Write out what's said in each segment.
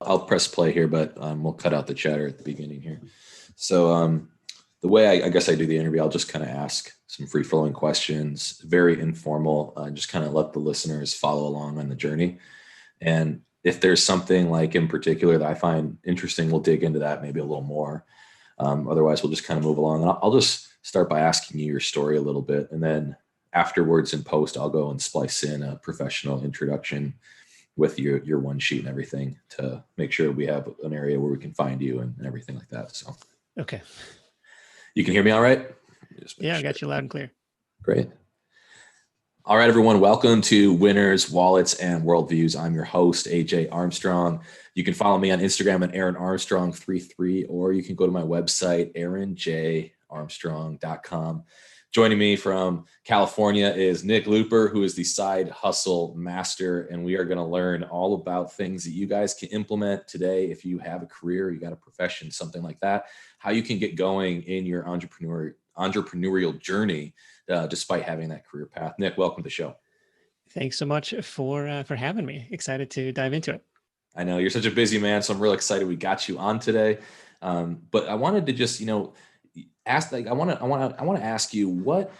I'll press play here, but we'll cut out the chatter at the beginning here. So the way I guess I do the interview, I'll just kind of ask some free flowing questions, very informal, just kind of let the listeners follow along on the journey. And if there's something like in particular that I find interesting, we'll dig into that maybe a little more. Otherwise, we'll just kind of move along. And I'll just start by asking you your story a little bit. And then afterwards in post, I'll go and splice in a professional introduction with your one sheet and everything to make sure we have an area where we can find you and everything like that. So, okay. You can hear me all right? Yeah, I got you loud and clear. Great. All right, everyone. Welcome to Winners, Wallets, and Worldviews. I'm your host, AJ Armstrong. You can follow me on Instagram at AaronArmstrong33, or you can go to my website, AaronJArmstrong.com. Joining me from California is Nick Loper, who is the side hustle master, and we are going to learn all about things that you guys can implement today. If you have a career, you got a profession, something like that, how you can get going in your entrepreneurial journey, despite having that career path. Nick, welcome to the show. Thanks so much for having me. Excited to dive into it. I know you're such a busy man, so I'm real excited we got you on today. But I wanted to just, ask, I want to ask you what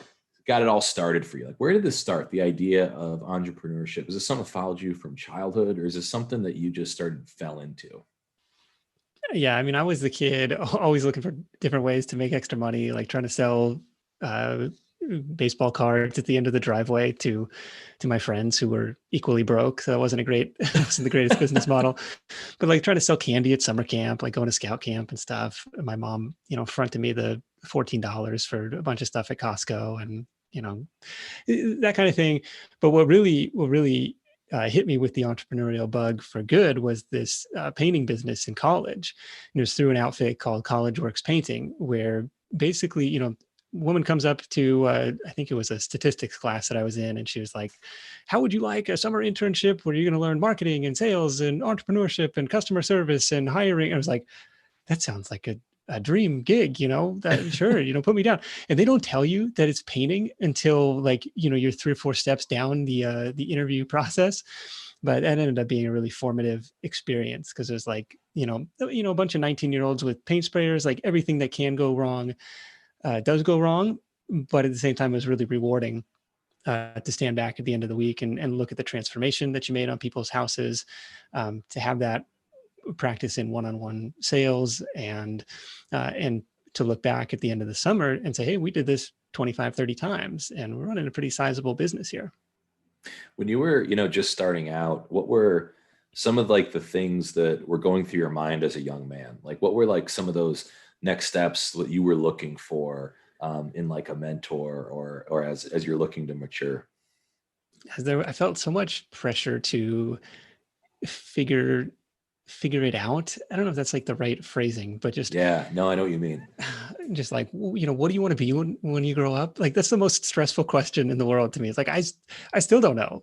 got it all started for you. Like, where did this start? The idea of entrepreneurship, is this something that followed you from childhood, or is this something that you just fell into? Yeah, I mean, I was the kid always looking for different ways to make extra money, like trying to sell baseball cards at the end of the driveway to my friends who were equally broke. So that wasn't the greatest business model, but like trying to sell candy at summer camp, like going to scout camp and stuff. And my mom, fronted me the $14 for a bunch of stuff at Costco and, that kind of thing. But what really hit me with the entrepreneurial bug for good was this painting business in college. And it was through an outfit called College Works Painting, where basically, woman comes up to, I think it was a statistics class that I was in. And she was like, how would you like a summer internship where you're going to learn marketing and sales and entrepreneurship and customer service and hiring? I was like, that sounds like a dream gig, that sure, put me down. And they don't tell you that it's painting until you're 3 or 4 steps down the interview process. But that ended up being a really formative experience because there's a bunch of 19-year-olds with paint sprayers, like everything that can go wrong does go wrong. But at the same time, it was really rewarding to stand back at the end of the week and look at the transformation that you made on people's houses, to have that practice in one-on-one sales and to look back at the end of the summer and say, hey, we did this 25, 30 times and we're running a pretty sizable business here. When you were, just starting out, what were some of the things that were going through your mind as a young man? Like, what were some of those next steps that you were looking for in a mentor or as you're looking to mature? I felt so much pressure to figure it out. I don't know if that's the right phrasing, but just, yeah, no, I know what you mean. Just what do you want to be when you grow up? That's the most stressful question in the world to me. It's I still don't know,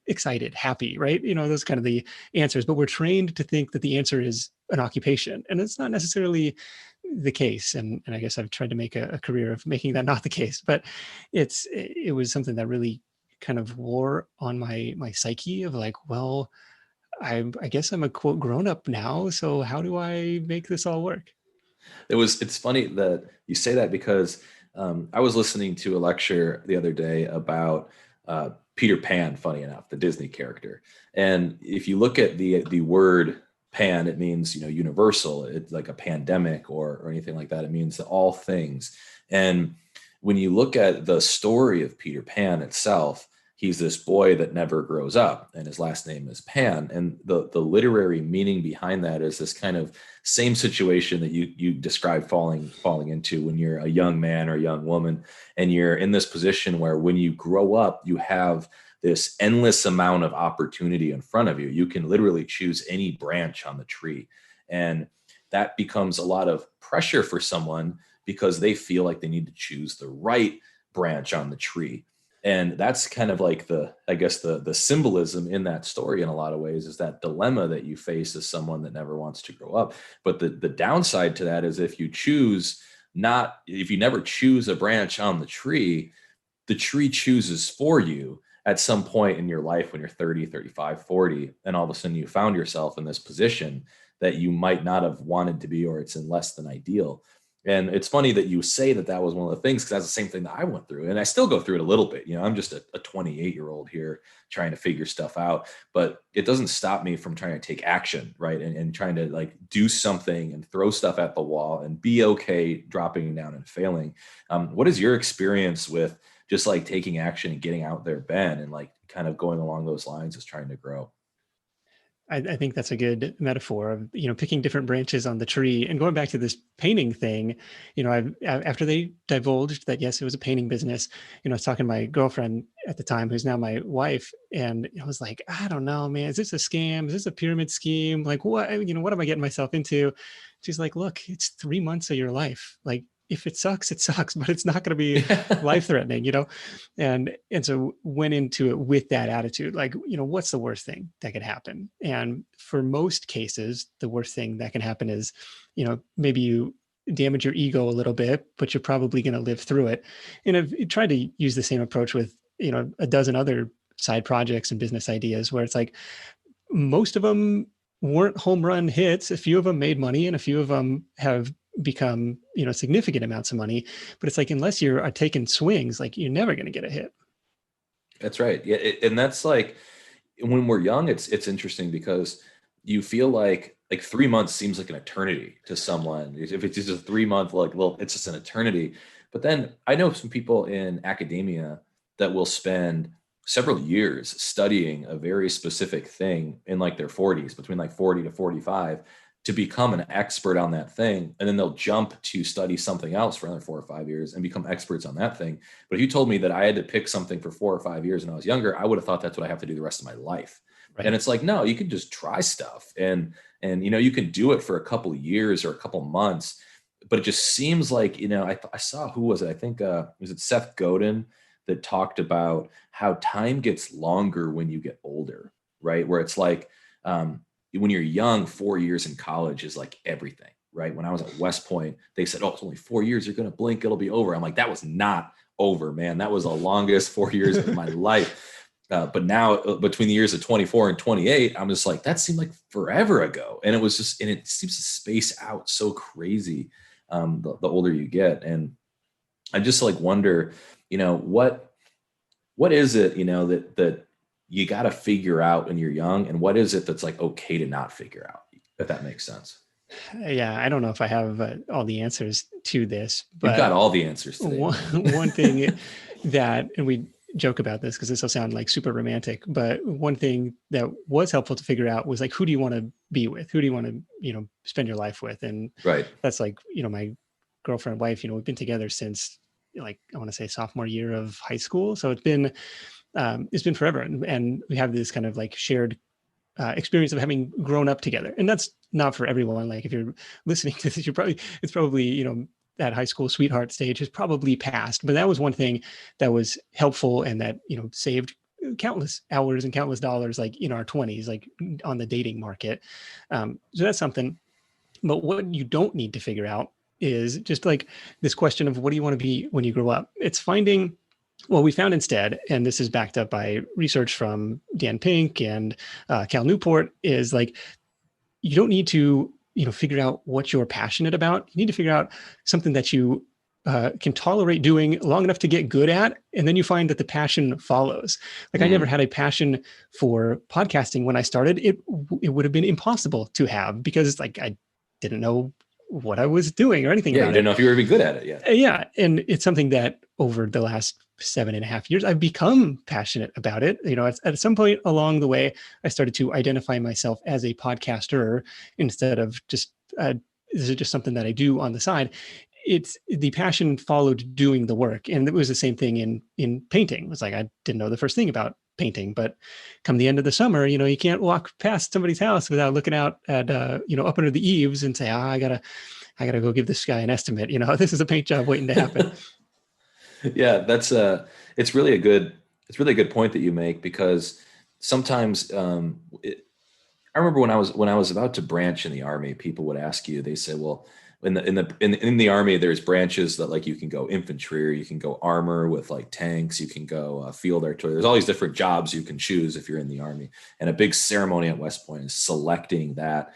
excited, happy, right? Those kind of the answers, but we're trained to think that the answer is an occupation, and it's not necessarily the case. And I guess I've tried to make a career of making that not the case, but it was something that really kind of wore on my psyche of well, I guess I'm a quote grown up now. So how do I make this all work? It's funny that you say that because I was listening to a lecture the other day about Peter Pan, funny enough, the Disney character. And if you look at the word pan, it means, universal. It's like a pandemic or anything like that. It means all things. And when you look at the story of Peter Pan itself, he's this boy that never grows up and his last name is Pan. And the literary meaning behind that is this kind of same situation that you described falling into when you're a young man or a young woman, and you're in this position where when you grow up, you have this endless amount of opportunity in front of you. You can literally choose any branch on the tree. And that becomes a lot of pressure for someone because they feel like they need to choose the right branch on the tree. And that's kind of the symbolism in that story in a lot of ways, is that dilemma that you face as someone that never wants to grow up. But the downside to that is if you never choose a branch on the tree chooses for you at some point in your life when you're 30, 35, 40, and all of a sudden you found yourself in this position that you might not have wanted to be, or it's in less than ideal. And it's funny that you say that that was one of the things, because that's the same thing that I went through. And I still go through it a little bit. I'm just a 28-year-old here trying to figure stuff out, but it doesn't stop me from trying to take action, right? And trying to like do something and throw stuff at the wall and be okay dropping down and failing. What is your experience with just like taking action and getting out there, Ben, and like kind of going along those lines as trying to grow? I think that's a good metaphor of, picking different branches on the tree. And going back to this painting thing, after they divulged that, yes, it was a painting business, I was talking to my girlfriend at the time, who's now my wife. And I was like, I don't know, man, is this a scam? Is this a pyramid scheme? Like, what am I getting myself into? She's like, look, it's 3 months of your life. Like, if it sucks, but it's not going to be life threatening, And so went into it with that attitude, like, what's the worst thing that could happen? And for most cases, the worst thing that can happen is, maybe you damage your ego a little bit, but you're probably going to live through it. And I've tried to use the same approach with, a dozen other side projects and business ideas, where it's like, most of them weren't home run hits. A few of them made money, and a few of them have become, significant amounts of money. But it's like, unless you're taking swings, like, you're never going to get a hit. That's right. Yeah. And that's like, when we're young, it's interesting because you feel like 3 months seems like an eternity to someone. If it's just a 3 month, like, well, it's just an eternity. But then I know some people in academia that will spend several years studying a very specific thing in like their 40s, between like 40 to 45, to become an expert on that thing. And then they'll jump to study something else for another 4 or 5 years and become experts on that thing. But if you told me that I had to pick something for 4 or 5 years when I was younger, I would have thought that's what I have to do the rest of my life. Right. And it's like, no, you can just try stuff, and you can do it for a couple of years or a couple of months. But it just seems like, I saw, who was it? I think, was it Seth Godin that talked about how time gets longer when you get older, right? Where it's like, when you're young, 4 years in college is like everything, right? When I was at West Point, they said, oh, it's only 4 years. You're going to blink, it'll be over. I'm like, that was not over, man. That was the longest 4 years of my life. But now, between the years of 24 and 28, I'm just like, that seemed like forever ago. And it seems to space out so crazy the older you get. And I just like wonder, what is it, that you got to figure out when you're young, and what is it that's like okay to not figure out, if that makes sense? Yeah, I don't know if I have all the answers to this, but you've got all the answers today. One thing that, and we joke about this because this will sound like super romantic, but one thing that was helpful to figure out was like, who do you want to be with? Who do you want to, spend your life with? And right. That's like, my girlfriend, wife, we've been together since, like, I want to say sophomore year of high school. So it's been forever. And we have this kind of like shared experience of having grown up together. And that's not for everyone. Like, if you're listening to this, it's probably, that high school sweetheart stage has probably passed. But that was one thing that was helpful, and that, saved countless hours and countless dollars, like in our 20s, like on the dating market. So that's something. But what you don't need to figure out is just like this question of, what do you want to be when you grow up? It's finding, well, we found instead, and this is backed up by research from Dan Pink and Cal Newport, is like, you don't need to, figure out what you're passionate about. You need to figure out something that you can tolerate doing long enough to get good at. And then you find that the passion follows. Like, I never had a passion for podcasting when I started. It would have been impossible to have, because it's like, I didn't know what I was doing or anything about it. Yeah, you didn't know if you were even good at it yet. Yeah. And it's something that over the last 7.5 years, I've become passionate about it. At some point along the way, I started to identify myself as a podcaster instead of just, this is just something that I do on the side. It's the passion followed doing the work. And it was the same thing in painting. It was like, I didn't know the first thing about painting, but come the end of the summer, you can't walk past somebody's house without looking out at, up under the eaves and say, I gotta go give this guy an estimate. This is a paint job waiting to happen. Yeah, it's really a good point that you make, because sometimes I remember when I was about to branch in the Army, people would ask you, they say, well, in the army, there's branches that like you can go infantry, or you can go armor with like tanks, you can go field artillery. There's all these different jobs you can choose if you're in the army. And a big ceremony at West Point is selecting that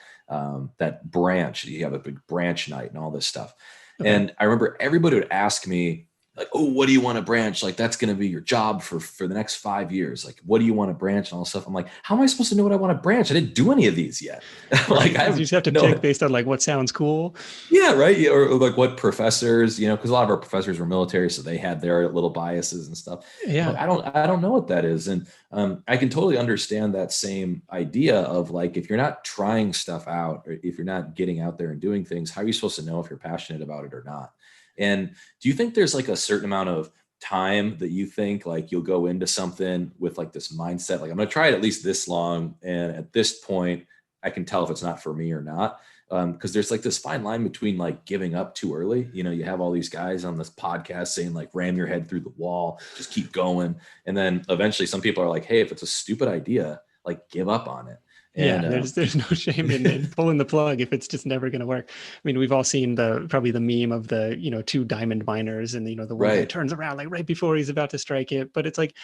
branch. You have a big branch night and all this stuff. Okay. And I remember everybody would ask me like, oh, what do you want to branch? Like, that's going to be your job for the next 5 years. Like, what do you want to branch and all this stuff? I'm like, how am I supposed to know what I want to branch? I didn't do any of these yet. Like, you just have to pick based on like what sounds cool. Yeah. Right. Or like what professors, because a lot of our professors were military, so they had their little biases and stuff. Yeah. Like, I don't know what that is. And I can totally understand that same idea of like, if you're not trying stuff out, or if you're not getting out there and doing things, how are you supposed to know if you're passionate about it or not? And do you think there's like a certain amount of time that you think like you'll go into something with like this mindset, like I'm going to try it at least this long, and at this point I can tell if it's not for me or not? Because there's like this fine line between like giving up too early. You have all these guys on this podcast saying like ram your head through the wall, just keep going. And then eventually some people are like, hey, if it's a stupid idea, like give up on it. And, there's no shame in pulling the plug if it's just never going to work. I mean, we've all seen probably the meme of the, two diamond miners, and the one guy turns around like right before he's about to strike it. But it's like,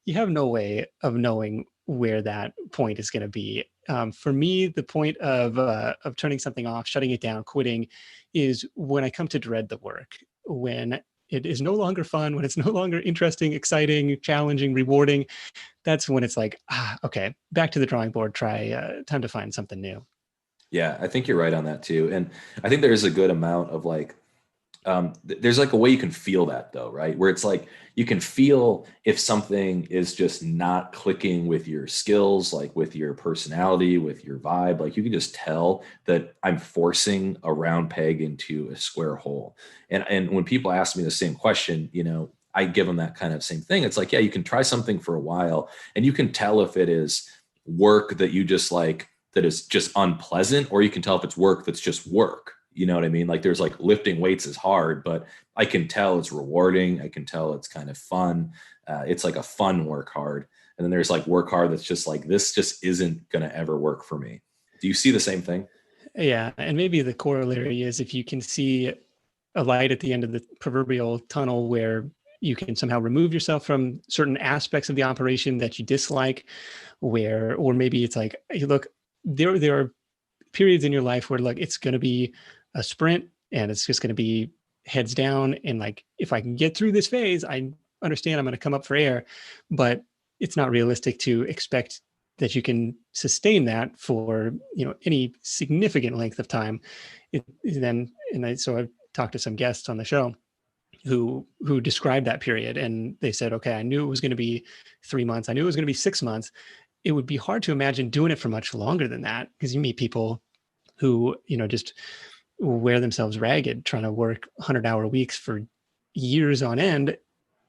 you have no way of knowing where that point is going to be. For me, the point of turning something off, shutting it down, quitting, is when I come to dread the work, when it is no longer fun, when it's no longer interesting, exciting, challenging, rewarding. That's when it's like, okay, back to the drawing board, time to find something new. Yeah, I think you're right on that too. And I think there is a good amount of like, there's like a way you can feel that though, right? Where it's like, you can feel if something is just not clicking with your skills, like with your personality, with your vibe, like you can just tell that I'm forcing a round peg into a square hole. And when people ask me the same question, I give them that kind of same thing. It's like, yeah, you can try something for a while and you can tell if it is work that you just like, that is just unpleasant, or you can tell if it's work that's just work. You know what I mean? Like there's like lifting weights is hard, but I can tell it's rewarding. I can tell it's kind of fun. It's like a fun work hard. And then there's like work hard that's just like, this just isn't going to ever work for me. Do you see the same thing? Yeah. And maybe the corollary is if you can see a light at the end of the proverbial tunnel where you can somehow remove yourself from certain aspects of the operation that you dislike, or maybe it's like, hey, look, there are periods in your life where like it's going to be a sprint and it's just going to be heads down. And like, if I can get through this phase, I understand I'm going to come up for air, but it's not realistic to expect that you can sustain that for, any significant length of time. So I've talked to some guests on the show who described that period, and they said, okay, I knew it was going to be 3 months. I knew it was going to be 6 months. It would be hard to imagine doing it for much longer than that, because you meet people who, just wear themselves ragged trying to work 100-hour weeks for years on end.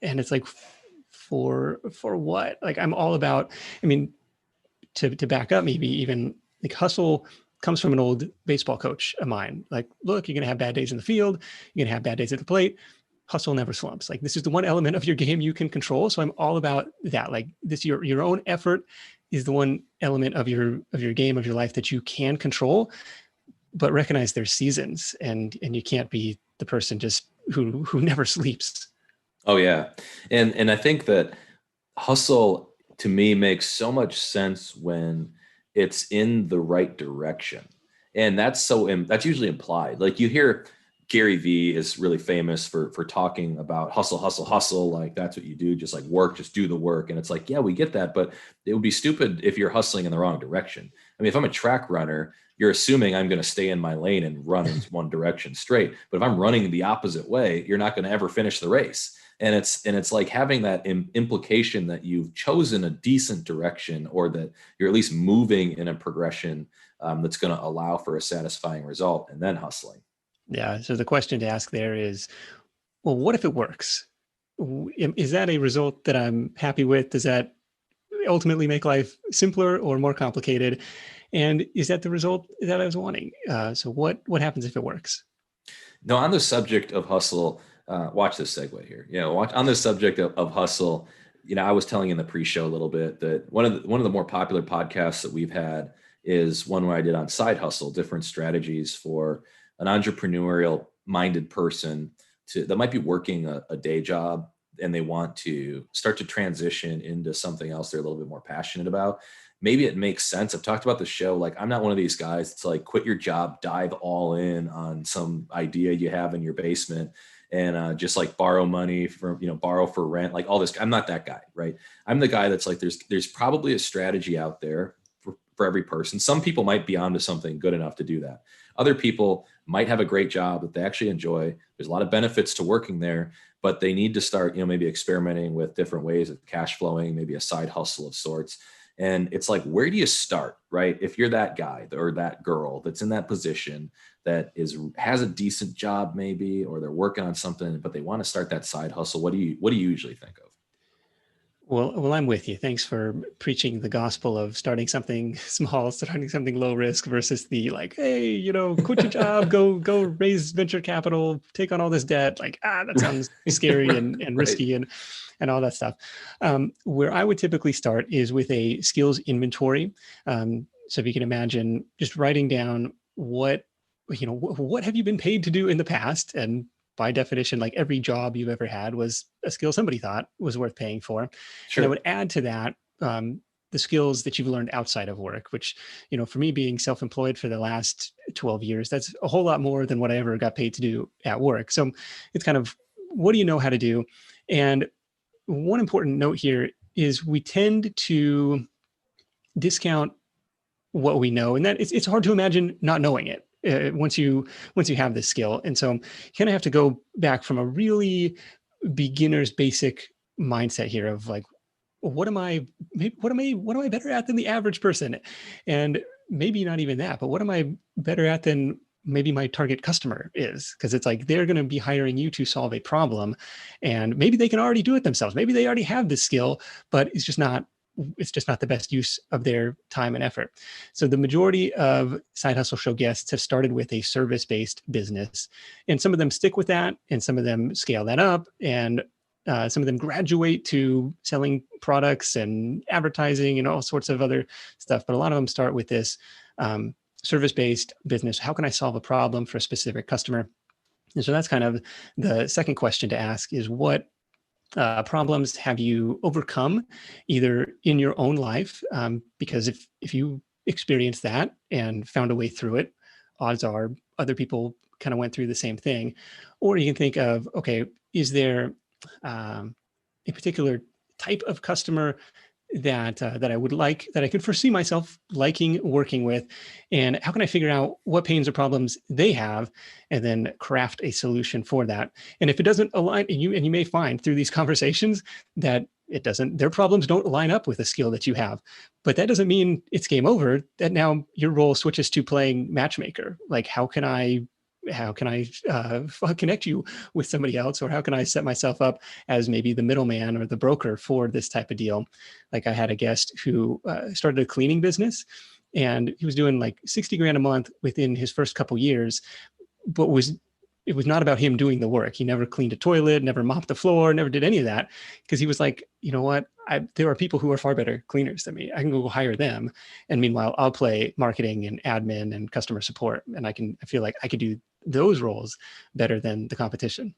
And it's like, for what? Like, I'm all about, to back up, maybe even like hustle comes from an old baseball coach of mine. Like, look, you're going to have bad days in the field. You're going to have bad days at the plate. Hustle never slumps. Like, this is the one element of your game you can control. So I'm all about that. Like this, your own effort is the one element of your game, of your life that you can control, but recognize there's seasons, and you can't be the person just who never sleeps. Oh yeah. And I think that hustle to me makes so much sense when it's in the right direction. And that's usually implied. Like you hear Gary Vee is really famous for talking about hustle, hustle, hustle. Like that's what you do. Just like work, just do the work. And it's like, yeah, we get that, but it would be stupid if you're hustling in the wrong direction. I mean, if I'm a track runner, you're assuming I'm going to stay in my lane and run in one direction straight. But if I'm running the opposite way, you're not going to ever finish the race. And it's like having that implication that you've chosen a decent direction, or that you're at least moving in a progression that's going to allow for a satisfying result, and then hustling. Yeah. So the question to ask there is, well, what if it works? Is that a result that I'm happy with? Does that ultimately make life simpler or more complicated? And is that the result that I was wanting? So what happens if it works? No, on the subject of hustle, watch this segue here. On the subject of hustle, I was telling in the pre-show a little bit that one of the more popular podcasts that we've had is one where I did on side hustle, different strategies for an entrepreneurial minded person that might be working a day job, and they want to start to transition into something else they're a little bit more passionate about. Maybe it makes sense. I've talked about the show. Like, I'm not one of these guys that's like, quit your job, dive all in on some idea you have in your basement, and just like borrow money from, borrow for rent, like all this. I'm not that guy, right? I'm the guy that's like, there's probably a strategy out there for every person. Some people might be onto something good enough to do that. Other people might have a great job that they actually enjoy. There's a lot of benefits to working there, but they need to start, maybe experimenting with different ways of cash flowing, maybe a side hustle of sorts. And it's like, where do you start, right? If you're that guy or that girl that's in that position that has a decent job maybe, or they're working on something, but they want to start that side hustle, what do you usually think of? Well, I'm with you. Thanks for preaching the gospel of starting something small, starting something low risk versus the like, hey, quit your job, go raise venture capital, take on all this debt. Like, that sounds scary and Right. risky and all that stuff. Where I would typically start is with a skills inventory. So if you can imagine just writing down what have you been paid to do in the past, and by definition, like every job you've ever had was a skill somebody thought was worth paying for. And I Sure. would add to that the skills that you've learned outside of work, which, for me being self-employed for the last 12 years, that's a whole lot more than what I ever got paid to do at work. So it's kind of, what do you know how to do? And one important note here is we tend to discount what we know, and that it's hard to imagine not knowing it once you have this skill. And so you kind of have to go back from a really beginner's basic mindset here of like, what am I better at than the average person? And maybe not even that, but what am I better at than maybe my target customer is? Because it's like, they're going to be hiring you to solve a problem, and maybe they can already do it themselves. Maybe they already have this skill, but it's just not the best use of their time and effort. So the majority of Side Hustle Show guests have started with a service-based business, and some of them stick with that, and some of them scale that up, and some of them graduate to selling products and advertising and all sorts of other stuff. But a lot of them start with this service-based business. How can I solve a problem for a specific customer? And so that's kind of the second question to ask, is what problems have you overcome either in your own life? Because if you experience that and found a way through it, odds are other people kind of went through the same thing. Or you can think of, okay, is there a particular type of customer that I would like, that I could foresee myself liking working with, and how can I figure out what pains or problems they have, and then craft a solution for that. And if it doesn't align, and you may find through these conversations that their problems don't line up with a skill that you have, but that doesn't mean it's game over. That now your role switches to playing matchmaker. Like, how can I connect you with somebody else, or how can I set myself up as maybe the middleman or the broker for this type of deal? Like, I had a guest who started a cleaning business, and he was doing like 60 grand a month within his first couple years, but it was not about him doing the work. He never cleaned a toilet, never mopped the floor, never did any of that, because he was like, you know what? There are people who are far better cleaners than me. I can go hire them. And meanwhile, I'll play marketing and admin and customer support. And I feel like I could do those roles better than the competition.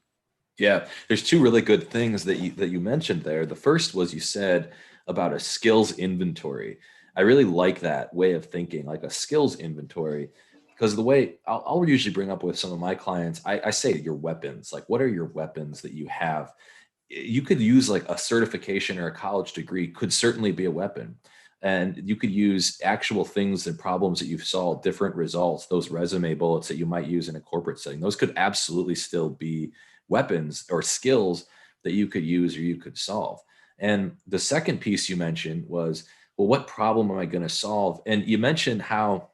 Yeah, there's two really good things that you mentioned there. The first was, you said about a skills inventory. I really like that way of thinking, like a skills inventory, because the way I'll usually bring up with some of my clients, I say your weapons. Like, what are your weapons that you have? You could use like a certification or a college degree could certainly be a weapon. And you could use actual things and problems that you've solved, different results, those resume bullets that you might use in a corporate setting. Those could absolutely still be weapons or skills that you could use or you could solve. And the second piece you mentioned was, well, what problem am I going to solve? And you mentioned how,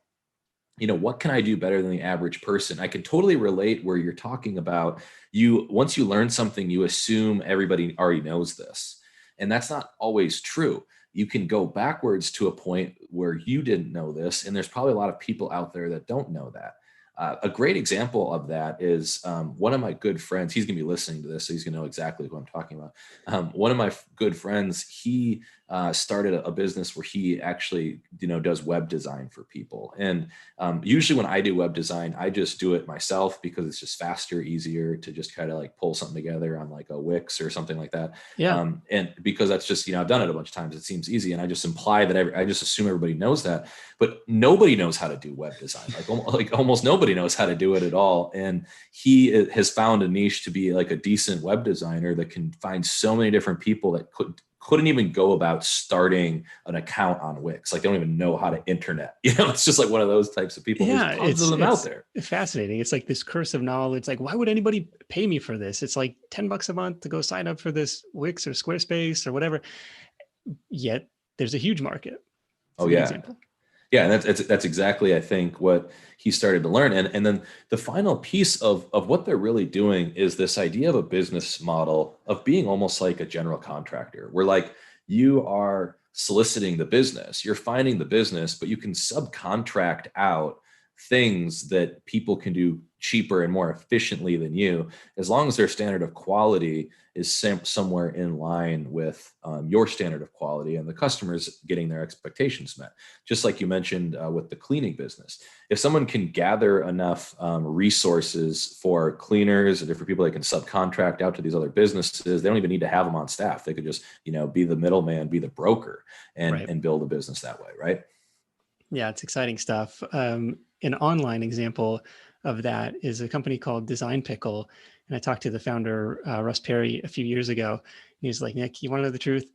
what can I do better than the average person? I can totally relate where you're talking about, once you learn something, you assume everybody already knows this. And that's not always true. You can go backwards to a point where you didn't know this. And there's probably a lot of people out there that don't know that. A great example of that is one of my good friends. He's going to be listening to this, so he's going to know exactly who I'm talking about. One of my good friends, he started a business where he actually, does web design for people. And usually when I do web design, I just do it myself because it's just faster, easier to just kind of like pull something together on like a Wix or something like that. Yeah. And because that's just, I've done it a bunch of times, it seems easy. And I just imply that I just assume everybody knows that, but nobody knows how to do web design. Like almost nobody knows how to do it at all. And he has found a niche to be like a decent web designer that can find so many different people that couldn't even go about starting an account on Wix. Like they don't even know how to internet. It's just like one of those types of people. Yeah, there's tons of them out there. Fascinating. It's like this curse of knowledge. Like, why would anybody pay me for this? It's like $10 a month to go sign up for this Wix or Squarespace or whatever. Yet there's a huge market. Oh yeah. Example. Yeah, and that's exactly, I think, what he started to learn. And then the final piece of what they're really doing is this idea of a business model of being almost like a general contractor, where like you are soliciting the business, you're finding the business, but you can subcontract out things that people can do cheaper and more efficiently than you, as long as their standard of quality is somewhere in line with your standard of quality and the customers getting their expectations met. Just like you mentioned with the cleaning business, if someone can gather enough resources for cleaners or different people they can subcontract out to these other businesses, they don't even need to have them on staff. They could just, be the middleman, be the broker, and build a business that way, right? Yeah, it's exciting stuff. An online example of that is a company called Pickle. And I talked to the founder, Russ Perry, a few years ago. He was like, Nick, you want to know the truth?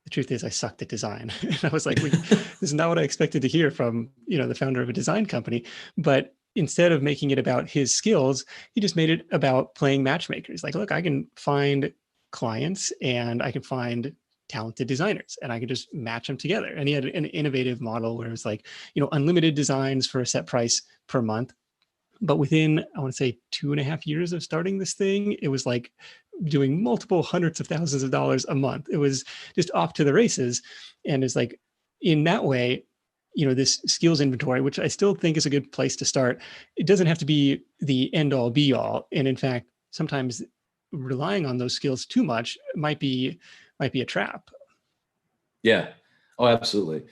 The truth is I sucked at design. And I was like, this is not what I expected to hear from, the founder of a design company. But instead of making it about his skills, he just made it about playing matchmaker. He's like, look, I can find clients and I can find talented designers and I could just match them together. And he had an innovative model where it was like, unlimited designs for a set price per month. But within, I want to say 2.5 years of starting this thing, it was like doing multiple hundreds of thousands of dollars a month. It was just off to the races. And it's like, in that way, this skills inventory, which I still think is a good place to start, it doesn't have to be the end all be all. And in fact, sometimes relying on those skills too much might be a trap. Yeah. Oh, absolutely.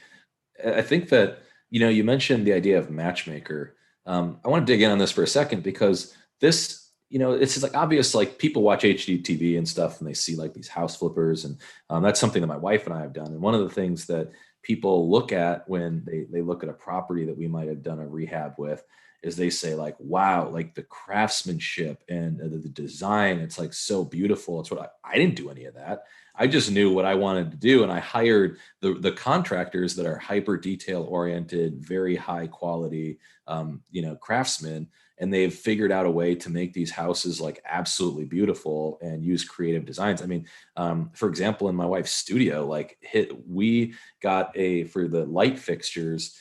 I think that, you mentioned the idea of matchmaker. I want to dig in on this for a second because this, it's just like obvious, like people watch HGTV and stuff and they see like these house flippers. And that's something that my wife and I have done. And one of the things that people look at when they look at a property that we might have done a rehab with is they say like, wow, like the craftsmanship and the design, it's like so beautiful. It's what I didn't do any of that. I just knew what I wanted to do. And I hired the contractors that are hyper detail oriented, very high quality, craftsmen. And they've figured out a way to make these houses like absolutely beautiful and use creative designs. I mean, for example, in my wife's studio, we got for the light fixtures,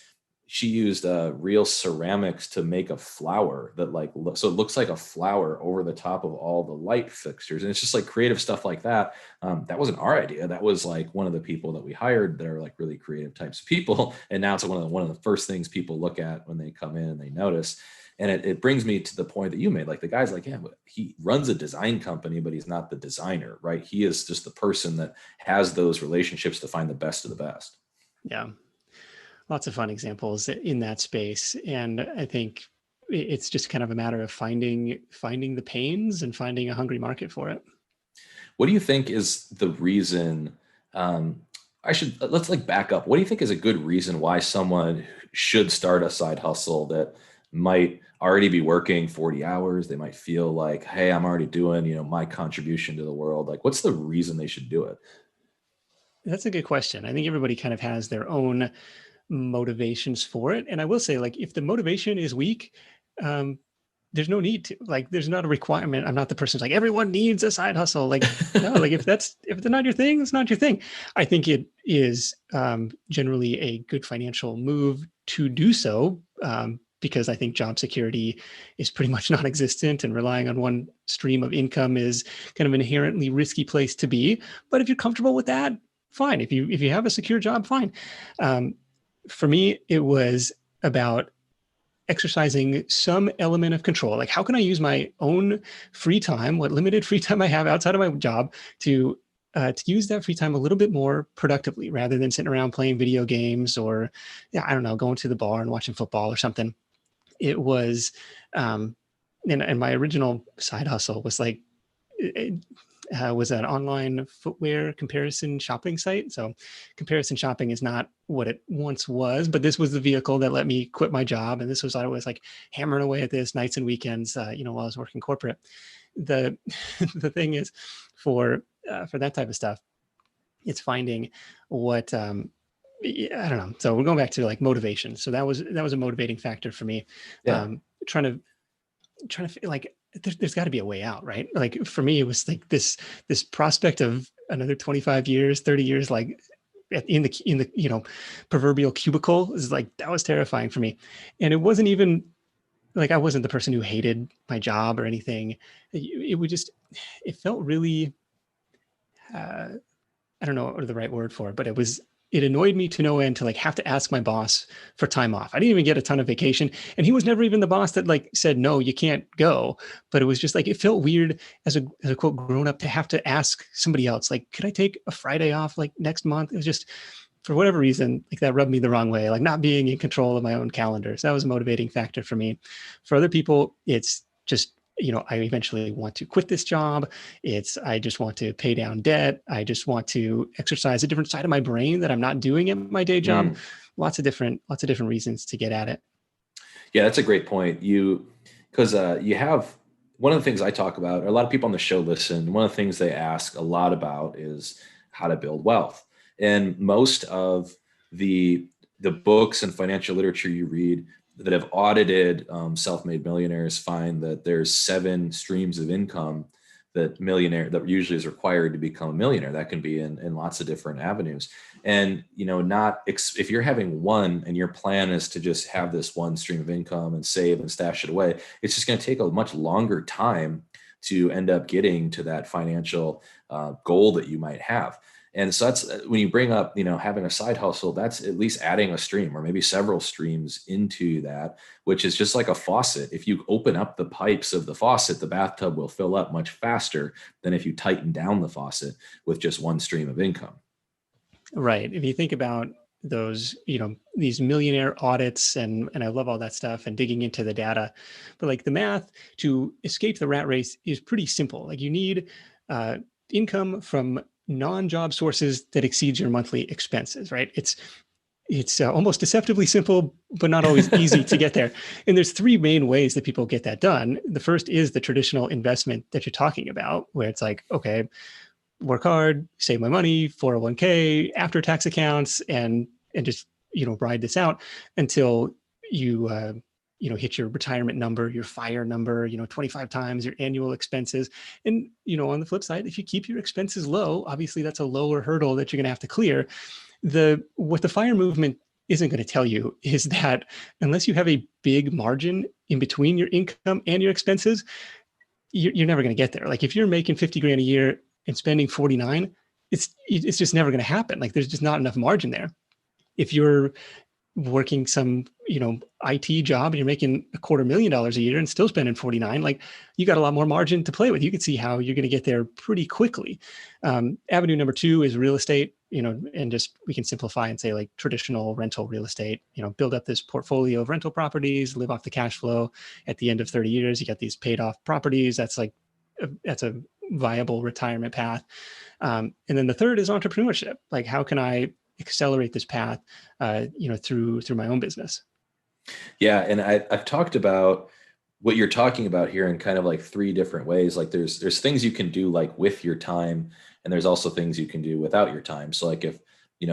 she used real ceramics to make a flower that so it looks like a flower over the top of all the light fixtures. And it's just like creative stuff like that. That wasn't our idea. That was like one of the people that we hired that are like really creative types of people. And now it's one of the first things people look at when they come in and they notice. And it brings me to the point that you made, like the guy's like, yeah, but he runs a design company, but he's not the designer, right? He is just the person that has those relationships to find the best of the best. Yeah. Lots of fun examples in that space. And I think it's just kind of a matter of finding the pains and finding a hungry market for it. What do you think is the reason? Let's back up. What do you think is a good reason why someone should start a side hustle that might already be working 40 hours? They might feel like, hey, I'm already doing, my contribution to the world. Like, what's the reason they should do it? That's a good question. I think everybody kind of has their own motivations for it. And I will say, like, if the motivation is weak, there's no need to, like, there's not a requirement. I'm not the person who's like, everyone needs a side hustle. Like, no, like if they're not your thing, it's not your thing. I think it is generally a good financial move to do so, because I think job security is pretty much non-existent, and relying on one stream of income is kind of an inherently risky place to be. But if you're comfortable with that, fine. If you have a secure job, fine. For me, it was about exercising some element of control. Like, how can I use my own free time, what limited free time I have outside of my job, to to use that free time a little bit more productively rather than sitting around playing video games or, yeah, I don't know, going to the bar and watching football or something. It was, um, and my original side hustle was like, it, was an online footwear comparison shopping site. So comparison shopping is not what it once was, but this was the vehicle that let me quit my job. And this was, I was like hammering away at this nights and weekends, while I was working corporate. The, the thing is for that type of stuff, it's finding what, I don't know. So we're going back to like motivation. So that was a motivating factor for me. Yeah. Trying to feel like there's got to be a way out, right? Like for me, it was like this prospect of another 25 years, 30 years, like in the proverbial cubicle is like, that was terrifying for me. And it wasn't even like, I wasn't the person who hated my job or anything. It would just, it felt really, I don't know what the right word for it, but it annoyed me to no end to like have to ask my boss for time off. I didn't even get a ton of vacation, and he was never even the boss that like said, no, you can't go. But it was just like, it felt weird as a quote grown up to have to ask somebody else, like, could I take a Friday off like next month? It was just, for whatever reason, like that rubbed me the wrong way, like not being in control of my own calendar. So that was a motivating factor for me. For other people, it's just, I eventually want to quit this job. I just want to pay down debt. I just want to exercise a different side of my brain that I'm not doing at my day job. Lots of different reasons to get at it. Yeah, that's a great point. Because you have one of the things I talk about, or a lot of people on the show listen, one of the things they ask a lot about is how to build wealth. And most of the books and financial literature you read that have audited self-made millionaires find that there's 7 streams of income that usually is required to become a millionaire. That can be in lots of different avenues. And, if you're having one and your plan is to just have this one stream of income and save and stash it away, it's just going to take a much longer time to end up getting to that financial goal that you might have. And so that's when you bring up, having a side hustle, that's at least adding a stream or maybe several streams into that, which is just like a faucet. If you open up the pipes of the faucet, the bathtub will fill up much faster than if you tighten down the faucet with just one stream of income. Right. If you think about those, these millionaire audits and I love all that stuff and digging into the data, but like the math to escape the rat race is pretty simple. Like you need income from non-job sources that exceeds your monthly expenses, right? It's almost deceptively simple, but not always easy to get there. And there's 3 main ways that people get that done. The first is the traditional investment that you're talking about, where it's like, okay, work hard, save my money, 401k, after tax accounts, and just, ride this out until you, hit your retirement number, your FIRE number, 25 times your annual expenses. And, on the flip side, if you keep your expenses low, obviously that's a lower hurdle that you're going to have to clear. What the FIRE movement isn't going to tell you is that unless you have a big margin in between your income and your expenses, you're never going to get there. Like if you're making 50 grand a year and spending 49, it's just never going to happen. Like there's just not enough margin there. If you're working some, IT job and you're making $250,000 a year and still spending 49, like you got a lot more margin to play with. You can see how you're going to get there pretty quickly. Avenue number 2 is real estate, and just, we can simplify and say like traditional rental real estate, build up this portfolio of rental properties, live off the cash flow. At the end of 30 years, you got these paid off properties. That's a viable retirement path. And then the third is entrepreneurship. Like how can I accelerate this path, through my own business? Yeah. And I've talked about what you're talking about here in kind of like 3 different ways. Like there's things you can do like with your time, and there's also things you can do without your time. So like if,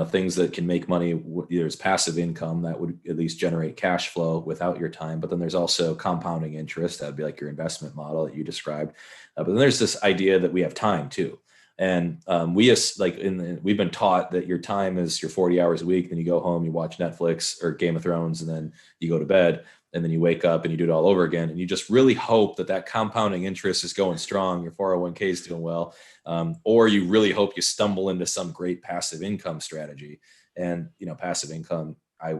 things that can make money, there's passive income that would at least generate cash flow without your time. But then there's also compounding interest. That'd be like your investment model that you described. But then there's this idea that we have time too. And we've been taught that your time is your 40 hours a week. Then you go home, you watch Netflix or Game of Thrones, and then you go to bed, and then you wake up and you do it all over again. And you just really hope that compounding interest is going strong. Your 401k is doing well. Or you really hope you stumble into some great passive income strategy. And, passive income, I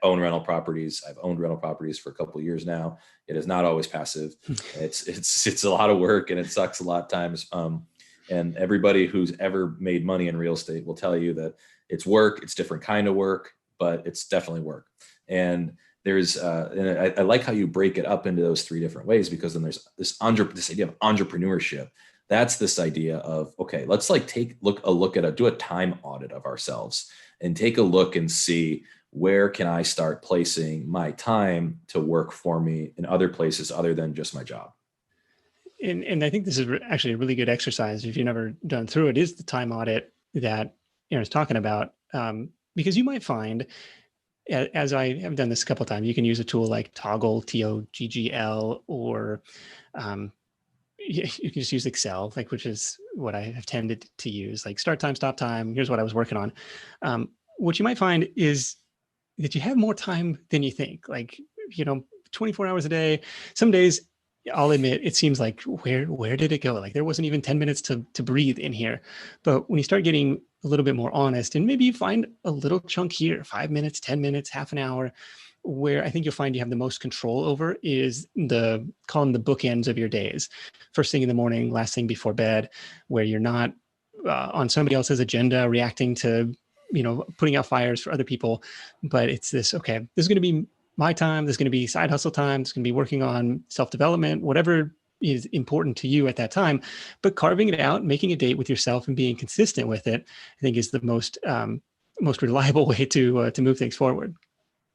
own rental properties. I've owned rental properties for a couple of years now. It is not always passive. It's a lot of work and it sucks a lot of times. And everybody who's ever made money in real estate will tell you that it's work, it's different kind of work, but it's definitely work. And I like how you break it up into those three different ways, because then there's this idea of entrepreneurship. That's this idea of, okay, let's like do a time audit of ourselves and take a look and see, where can I start placing my time to work for me in other places other than just my job? And I think this is actually a really good exercise. If you've never done through it, is the time audit that Aaron's talking about. Because you might find, as I have done this a couple of times, you can use a tool like Toggle, TOGGL, or you can just use Excel, like, which is what I have tended to use, like start time, stop time. Here's what I was working on. What you might find is that you have more time than you think. Like, 24 hours a day. Some days, I'll admit, it seems like where did it go? Like there wasn't even 10 minutes to breathe in here. But when you start getting a little bit more honest, and maybe you find a little chunk here, 5 minutes, 10 minutes, half an hour, where I think you'll find you have the most control over is call them the bookends of your days. First thing in the morning, last thing before bed, where you're not on somebody else's agenda, reacting to, putting out fires for other people. But it's this, okay, this is going to be my time. There's going to be side hustle time. It's going to be working on self-development, whatever is important to you at that time. But carving it out, making a date with yourself and being consistent with it, I think is the most reliable way to move things forward.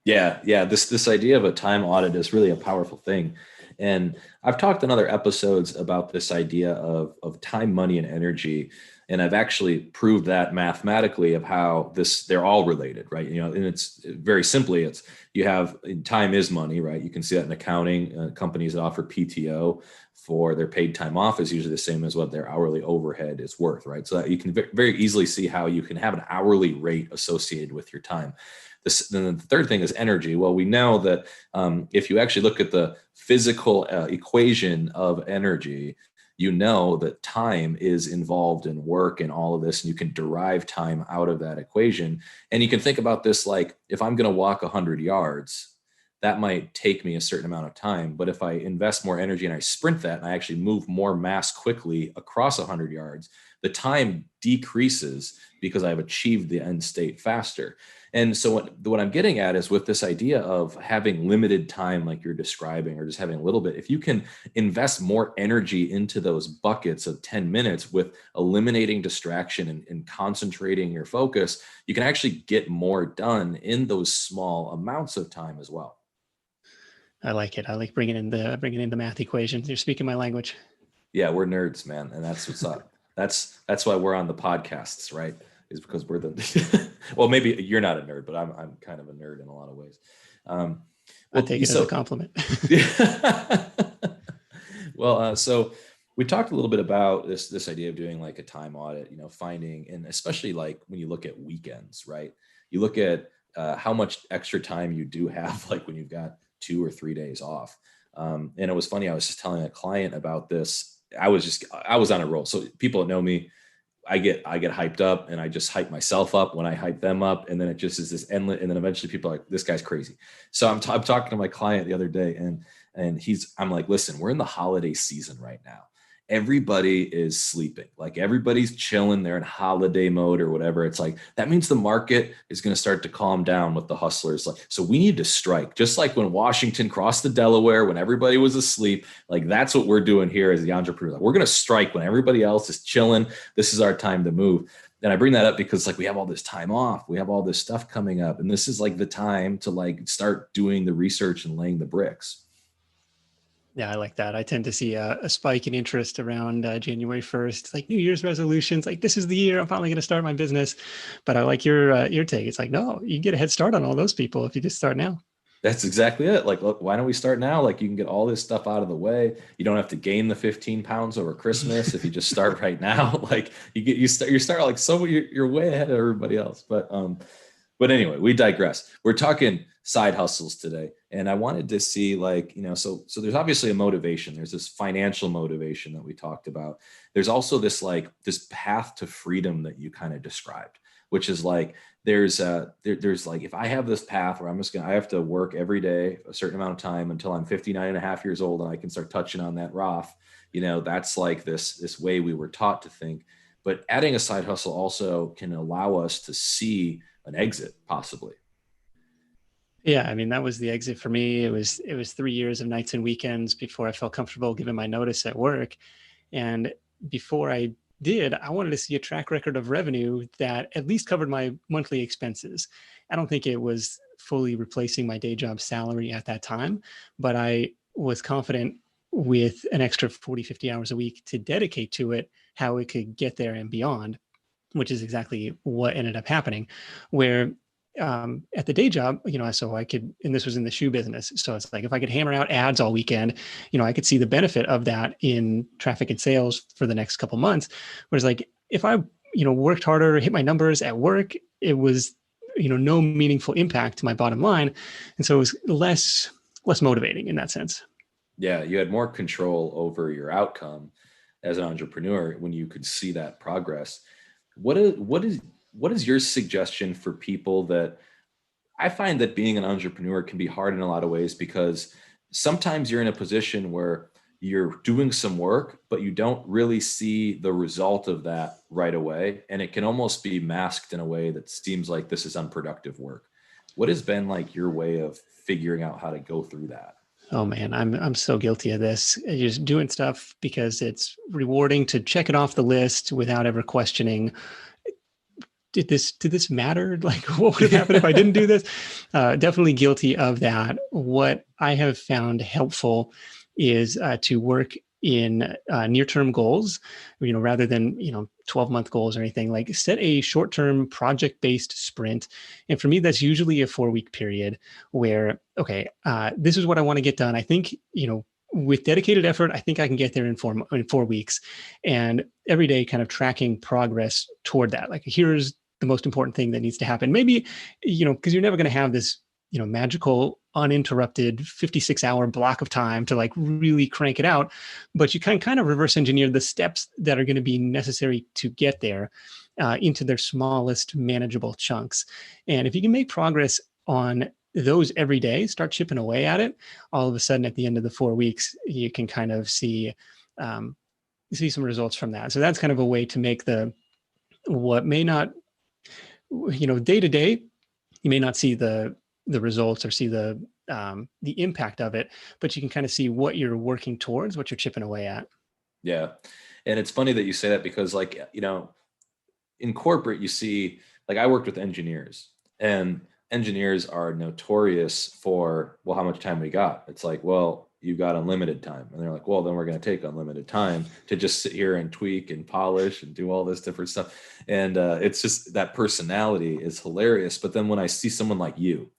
Yeah. This idea of a time audit is really a powerful thing. And I've talked in other episodes about this idea of time, money, and energy. And I've actually proved that mathematically of how they're all related, right? And it's very simply, you have time is money, right? You can see that in accounting. Companies that offer PTO for their paid time off is usually the same as what their hourly overhead is worth, right? So that you can very easily see how you can have an hourly rate associated with your time. Then the third thing is energy. Well, we know that if you actually look at the physical equation of energy, you know that time is involved in work and all of this, and you can derive time out of that equation. And you can think about this like, if I'm going to walk 100 yards, that might take me a certain amount of time. But if I invest more energy and I sprint that and I actually move more mass quickly across 100 yards, the time decreases because I've achieved the end state faster. And so what I'm getting at is, with this idea of having limited time, like you're describing, or just having a little bit, if you can invest more energy into those buckets of 10 minutes with eliminating distraction and concentrating your focus, you can actually get more done in those small amounts of time as well. I like it. I like bringing in the math equations. You're speaking my language. Yeah, we're nerds, man. And that's what's up. That's why we're on the podcasts, right? Is because we're the, well, maybe you're not a nerd, but I'm kind of a nerd in a lot of ways. I'll take it as a compliment. Well, so we talked a little bit about this idea of doing like a time audit, finding, and especially like when you look at weekends, right? You look at how much extra time you do have, like when you've got 2 or 3 days off. And it was funny. I was just telling a client about this. I was on a roll. So people that know me, I get hyped up, and I just hype myself up when I hype them up. And then it just is this endless. And then eventually people are like, this guy's crazy. So I'm talking to my client the other day, and I'm like, listen, we're in the holiday season right now. Everybody is sleeping. Like everybody's chilling. They're in holiday mode or whatever. It's like, that means the market is going to start to calm down with the hustlers. Like, so we need to strike, just like when Washington crossed the Delaware, when everybody was asleep. Like that's what we're doing here as the entrepreneurs. Like, we're going to strike when everybody else is chilling. This is our time to move. And I bring that up because like we have all this time off, we have all this stuff coming up, and this is like the time to like start doing the research and laying the bricks. Yeah, I like that. I tend to see a spike in interest around January 1st, like New Year's resolutions. Like, this is the year I'm finally going to start my business. But I like your take. It's like, no, you get a head start on all those people if you just start now. That's exactly it. Like, look, why don't we start now? Like, you can get all this stuff out of the way. You don't have to gain the 15 pounds over Christmas if you just start right now. Like, you start like you're way ahead of everybody else. But anyway, we digress. We're talking side hustles today. And I wanted to see like, so there's obviously a motivation. There's this financial motivation that we talked about. There's also this path to freedom that you kind of described, which is like, there's like, if I have this path where I have to work every day a certain amount of time until I'm 59 and a half years old and I can start touching on that Roth, that's like this way we were taught to think. But adding a side hustle also can allow us to see an exit possibly. Yeah, I mean, that was the exit for me. It was 3 years of nights and weekends before I felt comfortable giving my notice at work. And before I did, I wanted to see a track record of revenue that at least covered my monthly expenses. I don't think it was fully replacing my day job salary at that time, but I was confident with an extra 40, 50 hours a week to dedicate to it, how it could get there and beyond, which is exactly what ended up happening. Where at the day job, so I could, and this was in the shoe business. So it's like, if I could hammer out ads all weekend, I could see the benefit of that in traffic and sales for the next couple months. Whereas like, if I, worked harder, hit my numbers at work, it was, no meaningful impact to my bottom line. And so it was less motivating in that sense. Yeah, you had more control over your outcome as an entrepreneur when you could see that progress. What is your suggestion for people that, I find that being an entrepreneur can be hard in a lot of ways, because sometimes you're in a position where you're doing some work, but you don't really see the result of that right away. And it can almost be masked in a way that seems like this is unproductive work. What has been like your way of figuring out how to go through that? Oh man, I'm so guilty of this. Just doing stuff because it's rewarding to check it off the list without ever questioning, did this matter? Like, what would have happened if I didn't do this? Definitely guilty of that. What I have found helpful is to work in near-term goals, rather than 12-month goals or anything. Like, set a short-term project-based sprint, and for me, that's usually a 4-week period where, okay, this is what I want to get done. I think with dedicated effort, I think I can get there in 4 weeks, and every day kind of tracking progress toward that. Like, here's the most important thing that needs to happen. Maybe, because you're never going to have this, magical, uninterrupted 56-hour block of time to like really crank it out, but you can kind of reverse engineer the steps that are going to be necessary to get there into their smallest manageable chunks. And if you can make progress on those every day, start chipping away at it, all of a sudden at the end of the 4 weeks, you can kind of see some results from that. So that's kind of a way to make what may not, day to day, you may not see the results or see the impact of it, but you can kind of see what you're working towards, what you're chipping away at. Yeah. And it's funny that you say that, because like, in corporate, you see, like, I worked with engineers, and engineers are notorious for, well, how much time we got? It's like, well, you got unlimited time. And they're like, well, then we're going to take unlimited time to just sit here and tweak and polish and do all this different stuff. And it's just, that personality is hilarious. But then when I see someone like you,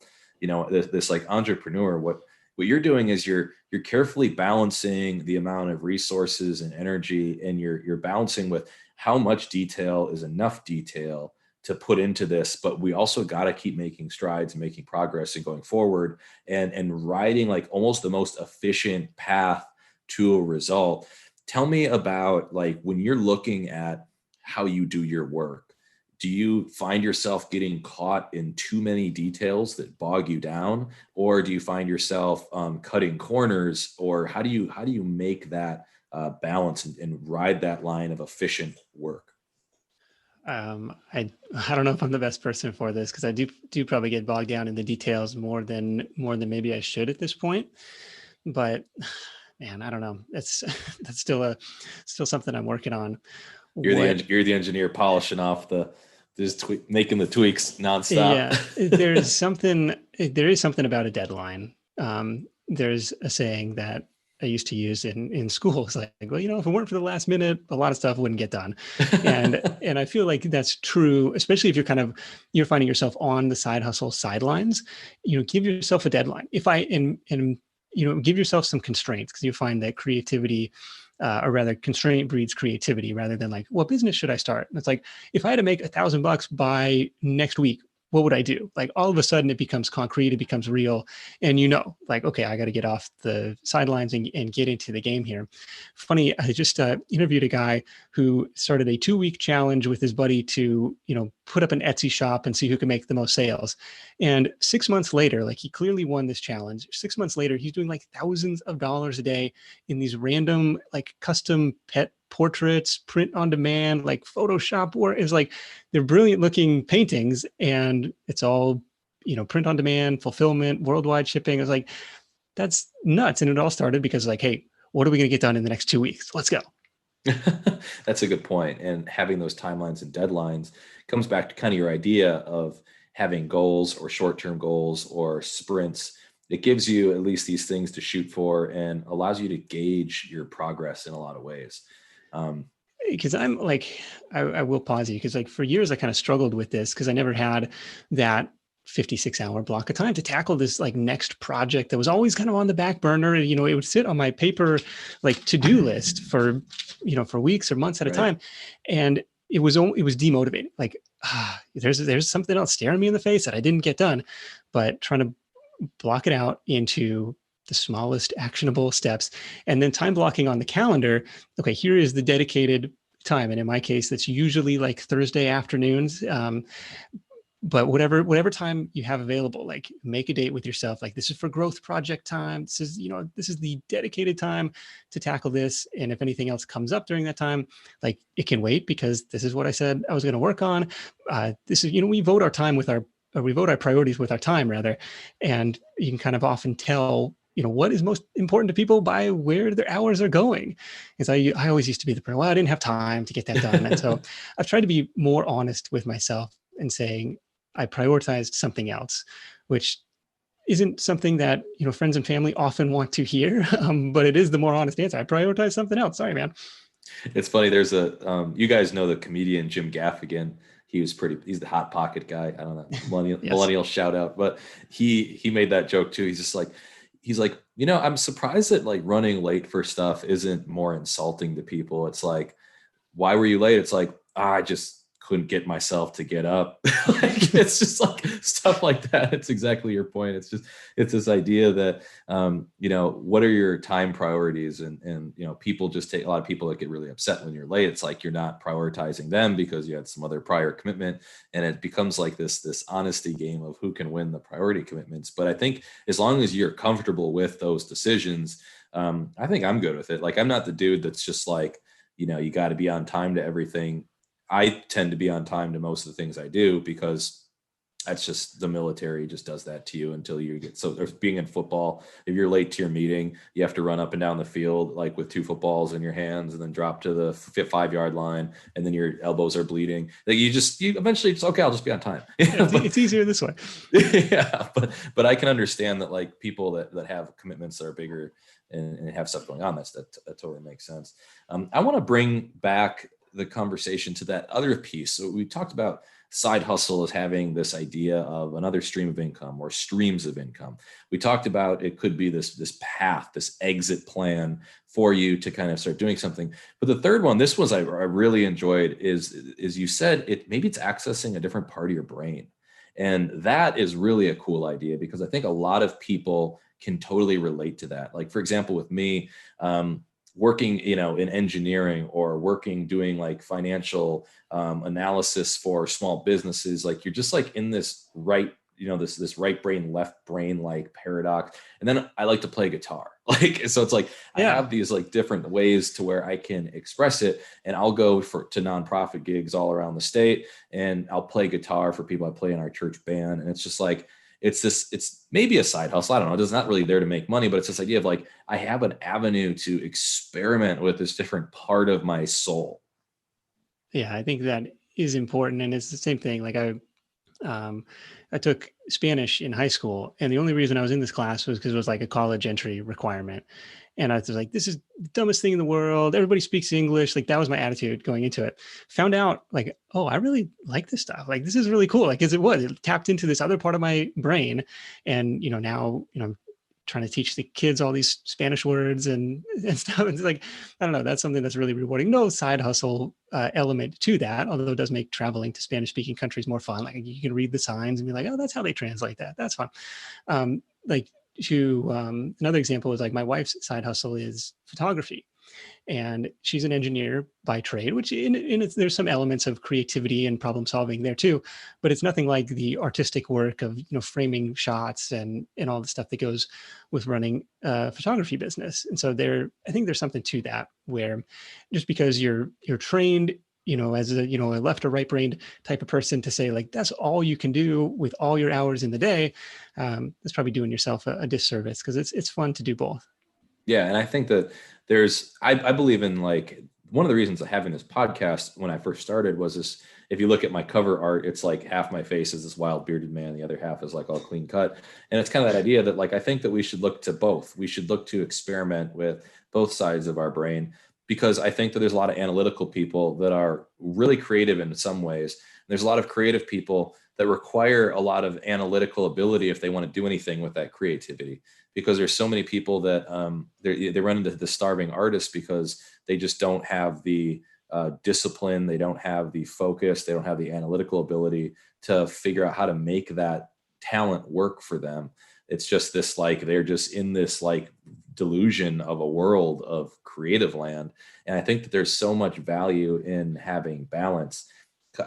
this like entrepreneur, what you're doing is you're carefully balancing the amount of resources and energy, and you're balancing with how much detail is enough detail to put into this, but we also got to keep making strides and making progress and going forward, and riding like almost the most efficient path to a result. Tell me about, like, when you're looking at how you do your work, do you find yourself getting caught in too many details that bog you down, or do you find yourself cutting corners, or how do you make that balance and ride that line of efficient work? I don't know if I'm the best person for this, because I do probably get bogged down in the details more than maybe I should at this point. But man, I don't know. That's still something I'm working on. You're the engineer polishing off making the tweaks nonstop. Yeah, there is something about a deadline. There's a saying that I used to use in school. It's like, well, if it weren't for the last minute, a lot of stuff wouldn't get done. And I feel like that's true, especially if you're finding yourself on the side hustle sidelines. Give yourself a deadline. Give yourself some constraints, because you find that creativity, or rather constraint breeds creativity, rather than like, what business should I start? And it's like, if I had to make $1,000 by next week, what would I do? Like, all of a sudden it becomes concrete, it becomes real. And like, okay, I got to get off the sidelines and get into the game here. Funny, I just interviewed a guy who started a 2-week challenge with his buddy to, put up an Etsy shop and see who can make the most sales. And 6 months later, like he clearly won this challenge. 6 months later, he's doing like thousands of dollars a day in these random like custom pet portraits, print on demand, like Photoshop work. It's like they're brilliant looking paintings, and it's all, print on demand, fulfillment, worldwide shipping. It's like, that's nuts. And it all started because like, hey, what are we going to get done in the next 2 weeks? Let's go. That's a good point. And having those timelines and deadlines comes back to kind of your idea of having goals or short-term goals or sprints. It gives you at least these things to shoot for and allows you to gauge your progress in a lot of ways. Because I'm like, I will pause you because like for years I kind of struggled with this because I never had that 56-hour block of time to tackle this like next project that was always kind of on the back burner. It would sit on my paper, like to-do list for weeks or months at a time. And it was demotivating. Like, there's something else staring me in the face that I didn't get done, but trying to block it out into the smallest actionable steps, and then time blocking on the calendar. Okay, here is the dedicated time. And in my case, that's usually like Thursday afternoons. But whatever time you have available, like make a date with yourself. Like this is for growth project time. This is the dedicated time to tackle this. And if anything else comes up during that time, like it can wait because this is what I said I was going to work on. This is, we vote our priorities with our time rather. And you can kind of often tell, what is most important to people by where their hours are going. Because I always used to be the person, well, I didn't have time to get that done. And so I've tried to be more honest with myself and saying, I prioritized something else, which isn't something that, friends and family often want to hear, but it is the more honest answer. I prioritized something else. Sorry, man. It's funny. There's you guys know the comedian Jim Gaffigan. He's the Hot Pocket guy. I don't know, millennial yes. Shout out, but he made that joke too. He's like, I'm surprised that like running late for stuff isn't more insulting to people. It's like, why were you late? It's like, I just couldn't get myself to get up. Like, it's just like stuff like that. It's exactly your point. It's this idea that, what are your time priorities? And people just take, a lot of people that get really upset when you're late. It's like, you're not prioritizing them because you had some other prior commitment. And it becomes like this honesty game of who can win the priority commitments. But I think as long as you're comfortable with those decisions, I think I'm good with it. Like, I'm not the dude that's just like, you got to be on time to everything. I tend to be on time to most of the things I do because that's just, the military just does that to you until you get, so there's being in football, if you're late to your meeting, you have to run up and down the field, like with 2 footballs in your hands and then drop to the 5-yard line. And then your elbows are bleeding. Like you eventually just, okay, I'll just be on time. It's easier this way. Yeah. But I can understand that like people that have commitments that are bigger and have stuff going on, that totally makes sense. I want to bring back the conversation to that other piece. So we talked about side hustle as having this idea of another stream of income or streams of income. We talked about it could be this path, this exit plan for you to kind of start doing something. But the third one, this was I really enjoyed, is you said maybe it's accessing a different part of your brain. And that is really a cool idea because I think a lot of people can totally relate to that. Like, for example, with me, working, in engineering or doing like financial analysis for small businesses, like you're just like in this right, this right brain, left brain, like paradox. And then I like to play guitar. Like, so it's like, yeah. I have these like different ways to where I can express it, and I'll go to nonprofit gigs all around the state and I'll play guitar for people. I play in our church band, and it's just like, it's maybe a side hustle. I don't know. It's not really there to make money, but it's this idea of like, I have an avenue to experiment with this different part of my soul. Yeah, I think that is important. And it's the same thing. Like I took Spanish in high school, and the only reason I was in this class was because it was like a college entry requirement. And I was like, this is the dumbest thing in the world. Everybody speaks English. Like that was my attitude going into it. Found out like, oh, I really like this stuff. Like, this is really cool. Like, it tapped into this other part of my brain. And, now, I'm trying to teach the kids all these Spanish words and stuff. It's like, I don't know, that's something that's really rewarding. No side hustle element to that, although it does make traveling to Spanish speaking countries more fun. Like you can read the signs and be like, oh, that's how they translate that. That's fun. Another example is like my wife's side hustle is photography. and she's an engineer by trade, which there's some elements of creativity and problem solving there too, but it's nothing like the artistic work of framing shots and all the stuff that goes with running a photography business. And so I think there's something to that, where just because you're trained as a left or right brained type of person to say like that's all you can do with all your hours in the day, that's probably doing yourself a disservice, because it's fun to do both. Yeah. And I think that I believe in, like, one of the reasons of having this podcast when I first started was this: if you look at my cover art, it's like half my face is this wild bearded man, the other half is like all clean cut. And it's kind of that idea that, like, I think that we should look to both. We should look to experiment with both sides of our brain, because I think that there's a lot of analytical people that are really creative in some ways. There's a lot of creative people that require a lot of analytical ability if they want to do anything with that creativity, because there's so many people that they run into the starving artists because they just don't have the discipline, they don't have the focus, they don't have the analytical ability to figure out how to make that talent work for them. It's just this, like, they're just in this like delusion of a world of creative land. And I think that there's so much value in having balance.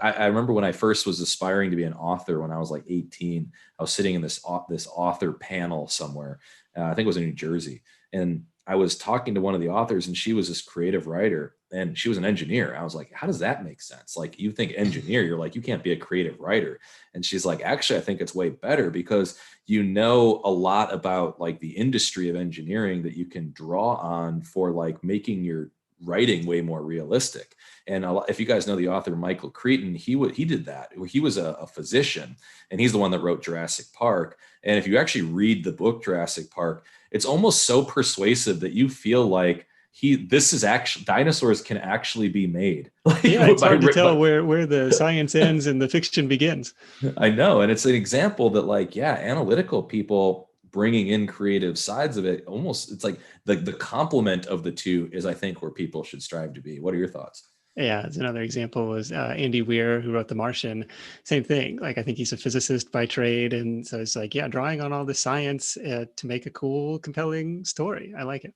I remember when I first was aspiring to be an author when I was like 18, I was sitting in this author panel somewhere. I think it was in New Jersey. And I was talking to one of the authors, and she was this creative writer, and she was an engineer. I was like, how does that make sense? Like, you think engineer, you're like, you can't be a creative writer. And she's like, actually, I think it's way better, because you know a lot about like the industry of engineering that you can draw on for like making your writing way more realistic. And if you guys know the author Michael Crichton, he did that. He was a physician, and he's the one that wrote Jurassic Park. And if you actually read the book Jurassic Park, it's almost so persuasive that you feel like this is actually, dinosaurs can actually be made. Like, yeah, it's hard to tell where the science ends and the fiction begins. I know. And it's an example that, like, yeah, analytical people bringing in creative sides of it, almost, it's like the complement of the two is, I think, where people should strive to be. What are your thoughts? Yeah, it's another example was Andy Weir, who wrote The Martian. Same thing. Like, I think he's a physicist by trade, and so it's like, yeah, drawing on all the science to make a cool, compelling story. I like it.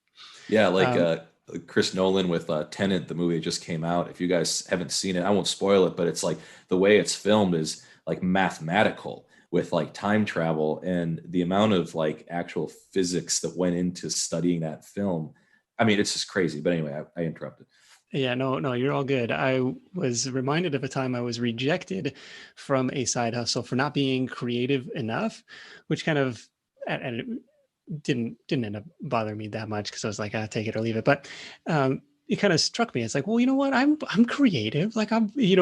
Yeah, like Chris Nolan with Tenet, the movie that just came out. If you guys haven't seen it, I won't spoil it, but it's like the way it's filmed is like mathematical, with like time travel and the amount of like actual physics that went into studying that film. I mean, it's just crazy. But anyway, I interrupted. Yeah, no, you're all good. I was reminded of a time I was rejected from a side hustle for not being creative enough, which kind of, and it didn't end up bothering me that much, because I was like, take it or leave it. But it kind of struck me. It's like, well, you know what? I'm creative. Like,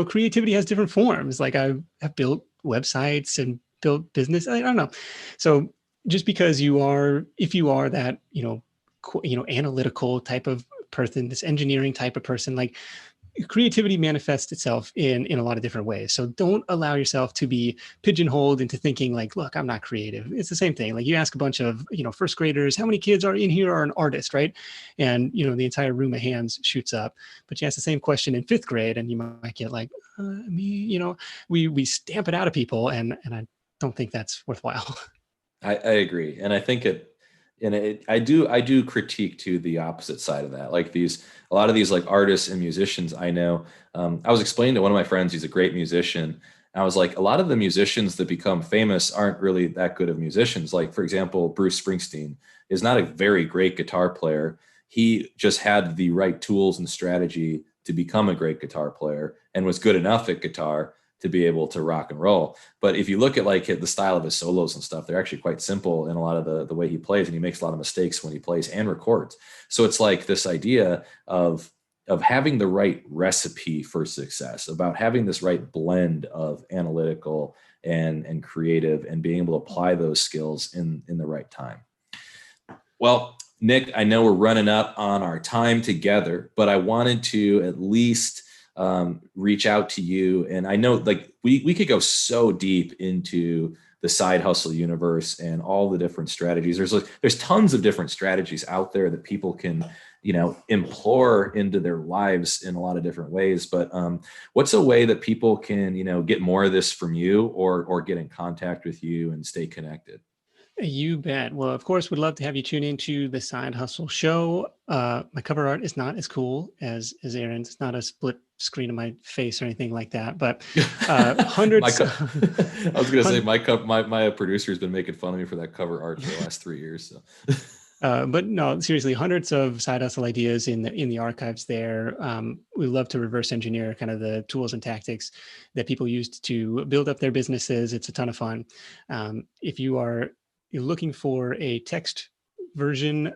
creativity has different forms. Like, I've built websites and built business. I don't know. So just because if you are that, analytical type of person, this engineering type of person, like, creativity manifests itself in a lot of different ways. So don't allow yourself to be pigeonholed into thinking like, look, I'm not creative. It's the same thing. Like, you ask a bunch of, first graders, how many kids are in here are an artist, right? And, the entire room of hands shoots up. But you ask the same question in fifth grade, and you might get like, me, we stamp it out of people. And I don't think that's worthwhile. I agree. And I think I do critique to the opposite side of that. Like, a lot of these like artists and musicians I know, I was explaining to one of my friends, he's a great musician. I was like, a lot of the musicians that become famous aren't really that good of musicians. Like, for example, Bruce Springsteen is not a very great guitar player. He just had the right tools and strategy to become a great guitar player, and was good enough at guitar to be able to rock and roll. But if you look at like the style of his solos and stuff, they're actually quite simple in a lot of the way he plays, and he makes a lot of mistakes when he plays and records. So it's like this idea of having the right recipe for success, about having this right blend of analytical and creative, and being able to apply those skills in the right time. Well, Nick, I know we're running up on our time together, but I wanted to at least reach out to you. And I know like we could go so deep into the side hustle universe and all the different strategies. There's tons of different strategies out there that people can, implore into their lives in a lot of different ways. But what's a way that people can, get more of this from you, or get in contact with you and stay connected? You bet. Well, of course, would love to have you tune into the Side Hustle Show. My cover art is not as cool as Aaron's. It's not a split screen of my face or anything like that. But hundreds. I was gonna say my producer has been making fun of me for that cover art for the last 3 years. So. But no, seriously, hundreds of side hustle ideas in the archives there. We love to reverse engineer kind of the tools and tactics that people used to build up their businesses. It's a ton of fun. If you're looking for a text version,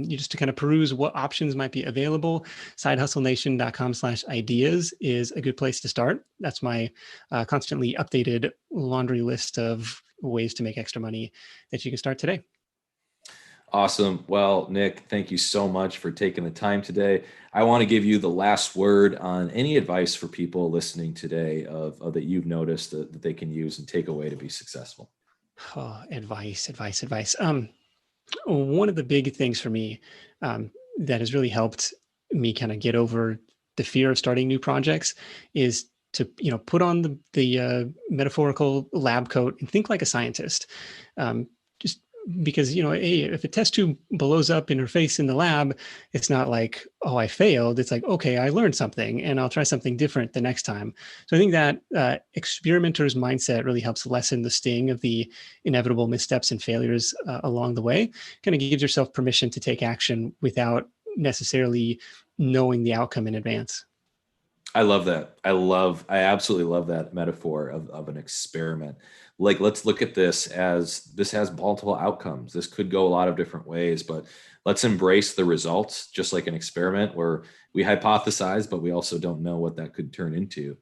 you just to kind of peruse what options might be available, sidehustlenation.com/ideas is a good place to start. That's my constantly updated laundry list of ways to make extra money that you can start today. Awesome. Well, Nick, thank you so much for taking the time today. I want to give you the last word on any advice for people listening today of that you've noticed that they can use and take away to be successful. Oh, advice. One of the big things for me that has really helped me kind of get over the fear of starting new projects is to put on the metaphorical lab coat and think like a scientist. Just because hey, if a test tube blows up in her face in the lab, it's not like, oh, I failed. It's like, okay, I learned something and I'll try something different the next time. So I think that experimenter's mindset really helps lessen the sting of the inevitable missteps and failures along the way. Kind of gives yourself permission to take action without necessarily knowing the outcome in advance. I love that. I absolutely love that metaphor of an experiment. Like, let's look at this as this has multiple outcomes. This could go a lot of different ways, but let's embrace the results, just like an experiment where we hypothesize, but we also don't know what that could turn into.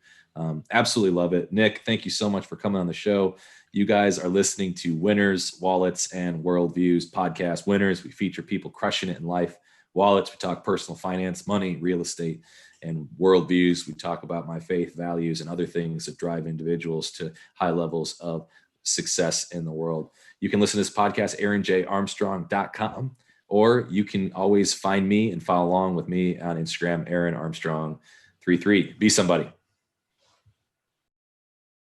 Absolutely love it. Nick, thank you so much for coming on the show. You guys are listening to Winners, Wallets, and Worldviews podcast. Winners, we feature people crushing it in life. Wallets, we talk personal finance, money, real estate. And Worldviews, we talk about my faith, values, and other things that drive individuals to high levels of success in the world. You can listen to this podcast, aaronjarmstrong.com, or you can always find me and follow along with me on Instagram, Aaron Armstrong 33. Be somebody.